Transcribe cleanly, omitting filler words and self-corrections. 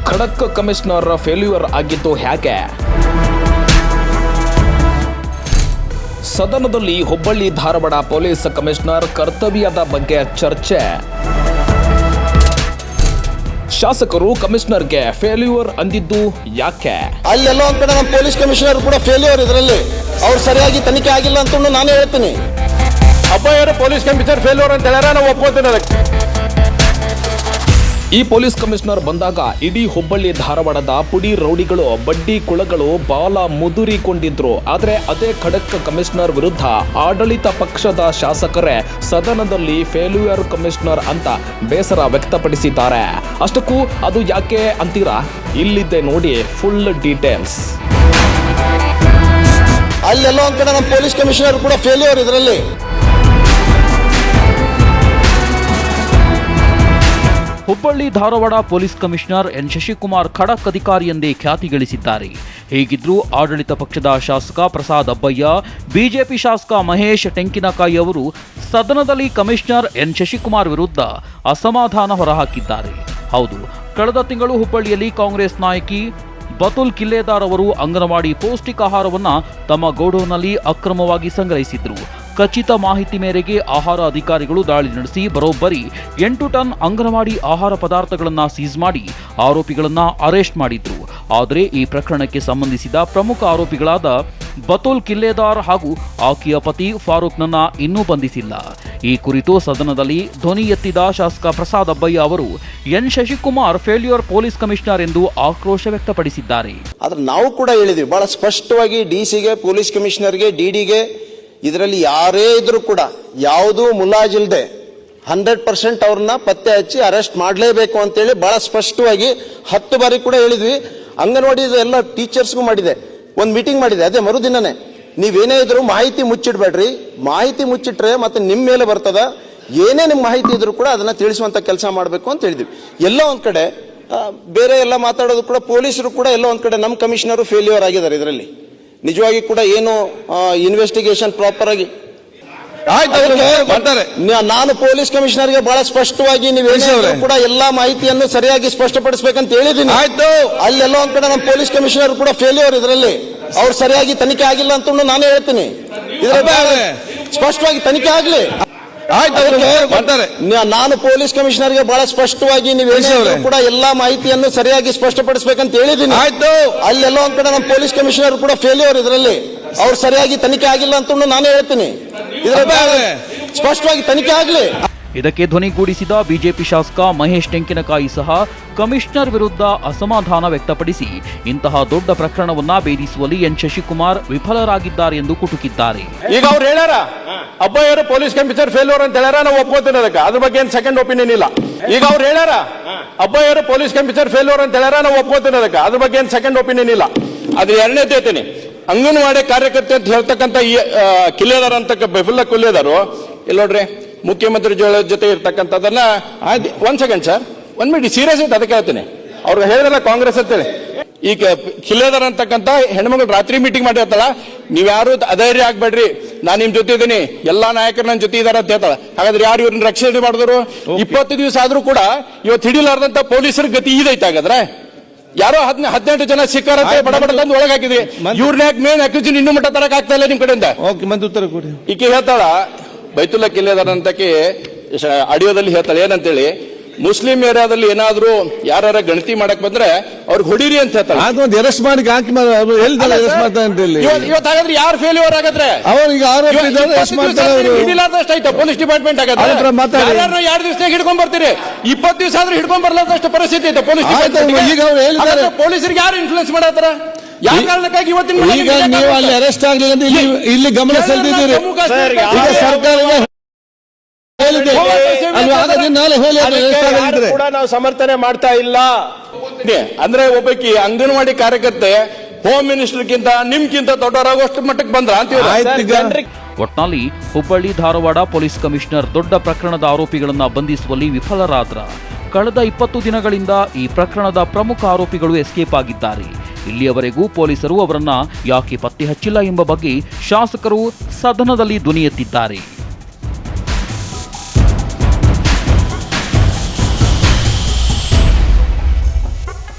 ಖಡಕ್ commissioner failure ಆಗಿದ್ದು ಹೇಗೆ? ಸದನದಲ್ಲಿ ಹುಬ್ಬಳ್ಳಿ ಧಾರವಾಡ ಪೊಲೀಸ್ ಕಮಿಷನರ್ ಕರ್ತವ್ಯದ ಬಗ್ಗೆ ಚರ್ಚೆ. ಶಾಸಕರು ಕಮಿಷನರ್ಗೆ ಫೇಲ್ಯೂರ್ ಅಂದಿದ್ದು ಯಾಕೆ? ಅಲ್ಲೆಲ್ಲ ಒಂದ್ ಕಡೆ ನಮ್ಮ ಪೊಲೀಸ್ ಕಮಿಷನರ್ ಕೂಡ ಫೇಲ್ಯೂರ್, ಇದರಲ್ಲಿ ಅವ್ರು ಸರಿಯಾಗಿ ತನಿಖೆ ಆಗಿಲ್ಲ ಅಂತ ನಾನು ಹೇಳ್ತೀನಿ. ಅಬ್ಬಯ್ಯರು ಪೊಲೀಸ್ ಕಮಿಷನರ್ ಫೇಲ್ಯೂರ್ ಅಂತ ಹೇಳ್ಯಾರ, ನಾವು ಒಪ್ಕೋತೀನಿ ಅದಕ್ಕೆ. ಈ ಪೊಲೀಸ್ ಕಮಿಷನರ್ ಬಂದಾಗ ಇಡೀ ಹುಬ್ಬಳ್ಳಿ ಧಾರವಾಡದ ಪುಡಿ ರೌಡಿಗಳು, ಬಡ್ಡಿ ಕುಳಗಳು ಬಾಲ ಮುದುರಿಕೊಂಡಿದ್ರು. ಆದರೆ ಅದೇ ಖಡಕ್ ಕಮಿಷನರ್ ವಿರುದ್ಧ ಆಡಳಿತ ಪಕ್ಷದ ಶಾಸಕರೇ ಸದನದಲ್ಲಿ ಫೇಲ್ಯೂರ್ ಕಮಿಷನರ್ ಅಂತ ಬೇಸರ ವ್ಯಕ್ತಪಡಿಸಿದ್ದಾರೆ. ಅಷ್ಟಕ್ಕೂ ಅದು ಯಾಕೆ ಅಂತೀರಾ? ಇಲ್ಲಿದ್ದೆ ನೋಡಿ ಫುಲ್ ಡೀಟೇಲ್ಸ್. ಅಲ್ಲೆಲ್ಲ ಒಂದ್ ಕಡೆ ನಮ್ಮ ಪೊಲೀಸ್ ಕಮಿಷನರ್ ಕೂಡ ಫೇಲ್ಯೂರ್, ಇದರಲ್ಲಿ Hubballi Dharwad police commissioner N Shashikumar ಖಡಕ್ ಅಧಿಕಾರಿ ಎಂದೇ ಖ್ಯಾತಿ ಗಳಿಸಿದ್ದಾರೆ. ಹೀಗಿದ್ರೂ ಆಡಳಿತ ಪಕ್ಷದ ಶಾಸಕ ಪ್ರಸಾದ್ ಅಬ್ಬಯ್ಯ, ಬಿಜೆಪಿ ಶಾಸಕ ಮಹೇಶ್ ಟೆಂಕಿನಕಾಯಿ ಅವರು ಸದನದಲ್ಲಿ ಕಮಿಷನರ್ ಎನ್ ಶಶಿಕುಮಾರ್ ವಿರುದ್ಧ ಅಸಮಾಧಾನ ಹೊರಹಾಕಿದ್ದಾರೆ. ಹೌದು, ಕಳೆದ ತಿಂಗಳು ಹುಬ್ಬಳ್ಳಿಯಲ್ಲಿ ಕಾಂಗ್ರೆಸ್ ನಾಯಕಿ ಬತುಲ್ ಕಿಲ್ಲೇದಾರ್ ಅವರು ಅಂಗನವಾಡಿ ಪೌಷ್ಟಿಕಾಹಾರವನ್ನು ತಮ್ಮ ಗೋಡೌನ್ನಲ್ಲಿ ಅಕ್ರಮವಾಗಿ ಸಂಗ್ರಹಿಸಿದ್ರು. ಖಚಿತ ಮಾಹಿತಿ ಮೇರೆಗೆ ಆಹಾರ ಅಧಿಕಾರಿಗಳು ದಾಳಿ ನಡೆಸಿ ಬರೋಬ್ಬರಿ 8 ಟನ್ ಅಂಗನವಾಡಿ ಆಹಾರ ಪದಾರ್ಥಗಳನ್ನು ಸೀಸ್ ಮಾಡಿ ಆರೋಪಿಗಳನ್ನು ಅರೆಸ್ಟ್ ಮಾಡಿದ್ರು. ಆದರೆ ಈ ಪ್ರಕರಣಕ್ಕೆ ಸಂಬಂಧಿಸಿದ ಪ್ರಮುಖ ಆರೋಪಿಗಳಾದ ಬತುಲ್ ಕಿಲ್ಲೇದಾರ್ ಹಾಗೂ ಆಕೆಯ ಪತಿ ಫಾರೂಕ್ನನ್ನ ಇನ್ನೂ ಬಂಧಿಸಿಲ್ಲ. ಈ ಕುರಿತು ಸದನದಲ್ಲಿ ಧ್ವನಿ ಎತ್ತಿದ ಶಾಸಕ ಪ್ರಸಾದ್ ಅಬ್ಬಯ್ಯ ಅವರು N Shashikumar failure police commissioner ಎಂದು ಆಕ್ರೋಶ ವ್ಯಕ್ತಪಡಿಸಿದ್ದಾರೆ. ಆದ್ರೆ ನಾವು ಕೂಡ ಹೇಳಿದ್ವಿ ಬಹಳ ಸ್ಪಷ್ಟವಾಗಿ, ಡಿಸಿಗೆ, ಪೊಲೀಸ್ ಕಮಿಷನರ್ಗೆ, ಡಿಡಿಗೆ, ಇದರಲ್ಲಿ ಯಾರೇ ಇದ್ರೂ ಕೂಡ ಯಾವುದೂ ಮುಲಾಜಿಲ್ದೆ 100% ಅವ್ರನ್ನ ಪತ್ತೆ ಹಚ್ಚಿ ಅರೆಸ್ಟ್ ಮಾಡಲೇಬೇಕು ಅಂತೇಳಿ ಬಹಳ ಸ್ಪಷ್ಟವಾಗಿ 10 ಬಾರಿ ಕೂಡ ಹೇಳಿದ್ವಿ. ಅಂಗನವಾಡಿ ಎಲ್ಲ ಟೀಚರ್ಸ್ಗೂ ಮಾಡಿದೆ, ಒಂದು ಮೀಟಿಂಗ್ ಮಾಡಿದೆ. ಅದೇ ಮರುದಿನನೇ ನೀವೇನೇ ಇದ್ರು ಮಾಹಿತಿ ಮುಚ್ಚಿಡ್ಬೇಡ್ರಿ, ಮಾಹಿತಿ ಮುಚ್ಚಿಟ್ರೆ ಮತ್ತೆ ನಿಮ್ಮ ಮೇಲೆ ಬರ್ತದ, ಏನೇ ನಿಮ್ಮ ಮಾಹಿತಿ ಇದ್ರು ಕೂಡ ಅದನ್ನ ತಿಳಿಸುವಂತ ಕೆಲಸ ಮಾಡಬೇಕು ಅಂತ ಹೇಳಿದ್ವಿ. ಎಲ್ಲ ಒಂದ್ ಕಡೆ ಬೇರೆ ಎಲ್ಲ ಮಾತಾಡೋದು ಕೂಡ ಪೊಲೀಸರು ಕೂಡ ಎಲ್ಲ ಒಂದ್ ಕಡೆ ನಮ್ಮ ಕಮಿಷನರು ಫೇಲ್ಯೂರ್ ಆಗಿದ್ದಾರೆ. ಇದರಲ್ಲಿ ನಿಜವಾಗಿ ಕೂಡ ಏನು ಇನ್ವೆಸ್ಟಿಗೇಷನ್ ಪ್ರಾಪರ್ ಆಗಿ ನಾನು ಪೊಲೀಸ್ ಕಮಿಷನರ್ಗೆ ಬಹಳ ಸ್ಪಷ್ಟವಾಗಿ ನೀವು ಕೂಡ ಎಲ್ಲಾ ಮಾಹಿತಿಯನ್ನು ಸರಿಯಾಗಿ ಸ್ಪಷ್ಟಪಡಿಸಬೇಕಂತ ಹೇಳಿದ್ದೀನಿ. ಅಲ್ಲೆಲ್ಲ ಒಂದ್ ಕಡೆ ನಮ್ಮ ಪೊಲೀಸ್ ಕಮಿಷನರ್ ಕೂಡ ಫೇಲ್ಯೂರ್, ಇದರಲ್ಲಿ ಅವ್ರು ಸರಿಯಾಗಿ ತನಿಖೆ ಆಗಿಲ್ಲ ಅಂತ ನಾನು ಹೇಳ್ತೀನಿ. ಇದರಲ್ಲಿ ಸ್ಪಷ್ಟವಾಗಿ ತನಿಖೆ ಆಗ್ಲಿ. ನಾನು ಪೊಲೀಸ್ ಕಮಿಷನರ್ಗೆ ಬಹಳ ಸ್ಪಷ್ಟವಾಗಿ ನೀವು ಕೂಡ ಎಲ್ಲಾ ಮಾಹಿತಿಯನ್ನು ಸರಿಯಾಗಿ ಸ್ಪಷ್ಟಪಡಿಸಬೇಕಂತ ಹೇಳಿದ್ದೀನಿ. ಅಲ್ಲೆಲ್ಲ ಒಂದ್ ಕಡೆ ನಮ್ಮ ಪೊಲೀಸ್ ಕಮಿಷನರ್ ಕೂಡ ಫೇಲ್ಯೂರ್, ಇದರಲ್ಲಿ ಅವ್ರು ಸರಿಯಾಗಿ ತನಿಖೆ ಆಗಿಲ್ಲ ಅಂತ ನಾನು ಹೇಳ್ತೀನಿ. ಇದರಲ್ಲಿ ಸ್ಪಷ್ಟವಾಗಿ ತನಿಖೆ ಆಗ್ಲಿ. ಇದಕ್ಕೆ ಧ್ವನಿಗೂಡಿಸಿದ ಬಿಜೆಪಿ ಶಾಸಕ ಮಹೇಶ್ ಟೆಂಕಿನಕಾಯಿ ಸಹ ಕಮಿಷನರ್ ವಿರುದ್ಧ ಅಸಮಾಧಾನ ವ್ಯಕ್ತಪಡಿಸಿ ಇಂತಹ ದೊಡ್ಡ ಪ್ರಕರಣವನ್ನ ಭೇದಿಸುವಲ್ಲಿ ಎನ್ ಶಶಿಕುಮಾರ್ ವಿಫಲರಾಗಿದ್ದಾರೆ ಎಂದು ಕುಟುಕಿದ್ದಾರೆ. ಈಗ ಅವ್ರು ಹೇಳ್ಯಾರ ಅಬ್ಬಯ್ಯರು ಪೊಲೀಸ್ ಕಮಿಷನರ್ ಫೇಲ್ಯೂರ್ ಅಂತ ಹೇಳ್ಯಾರ, ನಾವು ಒಪ್ಕೋತೀನಿ ಅದಕ್ಕೆ. ಅದ್ರ ಬಗ್ಗೆ ಏನು ಸೆಕೆಂಡ್ ಒಪಿನಿಯನ್ ಇಲ್ಲ. ಈಗ ಅವ್ರು ಹೇಳ್ಯಾರ ಅಬ್ಬಯ್ಯರು ಪೊಲೀಸ್ ಕಮಿಷನರ್ ಫೇಲ್ಯೂರ್ ಅಂತ ಹೇಳ್ಯಾರ, ನಾವು ಒಪ್ಕೋತೀನಿ ಅದಕ್ಕೆ. ಅದ್ರ ಬಗ್ಗೆ ಏನು ಸೆಕೆಂಡ್ ಒಪಿನಿಯನ್ ಇಲ್ಲ. ಅದು ಎರಡನೇ ಹೇಳ್ತೀನಿ, ಅಂಗನವಾಡಿ ಕಾರ್ಯಕರ್ತೆ ಅಂತ ಹೇಳ್ತಕ್ಕಂಥ ಕಿಲ್ಲೇದಾರ್ ಅಂತ ಬೆಫುಲ್ಲ ಕಿಲ್ಲೇದಾರು ಇಲ್ಲಿ ನೋಡ್ರಿ, ಮುಖ್ಯಮಂತ್ರಿ ಜೊತೆ ಇರ್ತಕ್ಕಂಥದ್ದನ್ನ ಒಂದ್ ಸೆಕೆಂಡ್ ಸರ್, 1 ಮಿನಿಟ್ ಸೀರಿಯಸ್ ಐತೆ, ಅದಕ್ಕೆ ಹೇಳ್ತೀನಿ. ಅವ್ರಿಗೆ ಹೇಳಿದ್ರೆ ಕಾಂಗ್ರೆಸ್ ಅಂತೇಳಿ ಈಗ ಕಿಲ್ಲೇದಾರ್ ಅಂತಕ್ಕಂಥ ಹೆಣ್ಮಗಳು ರಾತ್ರಿ ಮೀಟಿಂಗ್ ಮಾಡಿರ್ತಾಳ, ನೀವ್ಯಾರು ಅಧೈರ್ಯ ಆಗ್ಬೇಡ್ರಿ, ನಾನ್ ನಿಮ್ ಜೊತೆ ಇದ್ದೀನಿ, ಎಲ್ಲಾ ನಾಯಕರು ನನ್ನ ಜೊತೆ ಇದಾರೆ ಅಂತ ಹೇಳ್ತಾಳೆ. ಹಾಗಾದ್ರೆ ಯಾರು ಇವ್ರನ್ನ ರಕ್ಷಣೆ ಮಾಡಿದ್ರು? 20 ದಿವಸ ಆದ್ರೂ ಕೂಡ ಇವತ್ತು ಹಿಡಿಲಾರ್ದಂತ ಪೊಲೀಸರ ಗತಿ ಇದೈತೆ. ಹಾಗಾದ್ರೆ ಯಾರೋ 18 ಜನ ಸಿಕ್ಕಾರಂತೆ ಬಡ ಬಡ ತಂದು ಒಳಗೆ ಹಾಕಿದ್ವಿ. ಇವ್ರನ್ನ ಮೇನ್ ಅಕ್ಯೂಷನ್ ಇನ್ನೂ ಮಟ್ಟ ತರಕ್ ಆಗ್ತಾ ಇಲ್ಲ ನಿಮ್ ಕಡೆಯಿಂದ. ಈಕೆ ಹೇಳ್ತಾಳ, ಬೈತುಲ್ಲಾ ಕಿಲ್ಲೇದಾರ್ ಅಂತಕ್ಕೆ ಆಡಿಯೋದಲ್ಲಿ ಹೇಳ್ತಾಳೆ ಏನಂತೇಳಿ, ಮುಸ್ಲಿಂ ಏರಿಯಾದಲ್ಲಿ ಏನಾದ್ರೂ ಯಾರ ಗಣತಿ ಮಾಡಕ್ ಬಂದ್ರೆ ಅವ್ರಿಗೆ ಹೊಡಿರಿ ಅಂತ ಹೇಳ್ತಾರೆ. ಅರೆಸ್ಟ್ ಮಾಡಿ ಇವತ್ತು ಹಾಗಾದ್ರೆ ಯಾರು ಫೇಲ್ಯೂರ್ ಆಗದ್ರೆ ಹಿಡಿಲಾರ್ದಷ್ಟು ಪೊಲೀಸ್ ಡಿಪಾರ್ಟ್ಮೆಂಟ್ ಆಗುತ್ತೆ. 2 ದಿವಸನಾಗ ಹಿಡ್ಕೊಂಡ್ ಬರ್ತೀರಿ, 20 ದಿವಸ ಆದ್ರೂ ಹಿಡ್ಕೊಂಡ್ ಬರ್ಲಾರ್ದಷ್ಟು ಪರಿಸ್ಥಿತಿ ಐತೆ ಪೊಲೀಸ್ ಡಿಪಾರ್ಟ್ಮೆಂಟ್. ಪೊಲೀಸರಿಗೆ ಯಾರು ಇನ್ಫ್ಲೂಯೆನ್ಸ್ ಮಾಡತ್ತಾರ? ಯಾವ ಕಾರಣಕ್ಕಾಗಿ ಇವತ್ತಿನ ನೀವು ಅಲ್ಲಿ ಅರೆಸ್ಟ್ ಆಗ್ಲಿಲ್ಲ ಇಲ್ಲಿ ಗಮನ ಸೆಳೆದಿದ್ದೀರಿ. ಸರ್ಕಾರ ಕೂಡ ನಾವು ಸಮರ್ಥನೆ ಮಾಡ್ತಾ ಇಲ್ಲ. ಅಂದ್ರೆ ಒಬ್ಬಕಿ ಅಂಗನವಾಡಿ ಕಾರ್ಯಕರ್ತೆ ಹೋಮ್ ಮಿನಿಸ್ಟರ್ಗಿಂತ ನಿಮ್ಗಿಂತ ದೊಡ್ಡವರಾಗುವಷ್ಟು ಮಟ್ಟಕ್ಕೆ ಬಂದ್ರ ಅಂತ. ಒಟ್ನಲ್ಲಿ ಹುಬ್ಬಳ್ಳಿ ಧಾರವಾಡ ಪೊಲೀಸ್ ಕಮಿಷನರ್ ದೊಡ್ಡ ಪ್ರಕರಣದ ಆರೋಪಿಗಳನ್ನ ಬಂಧಿಸುವಲ್ಲಿ ವಿಫಲರಾದ್ರ. ಕಳೆದ 20 ದಿನಗಳಿಂದ ಈ ಪ್ರಕರಣದ ಪ್ರಮುಖ ಆರೋಪಿಗಳು ಎಸ್ಕೇಪ್ ಆಗಿದ್ದಾರೆ. ಇಲ್ಲಿಯವರೆಗೂ ಪೊಲೀಸರು ಅವರನ್ನ ಯಾಕೆ ಪತ್ತೆ ಹಚ್ಚಿಲ್ಲ ಎಂಬ ಬಗ್ಗೆ ಶಾಸಕರು ಸದನದಲ್ಲಿ ಧ್ವನಿ ಎತ್ತಿದ್ದಾರೆ.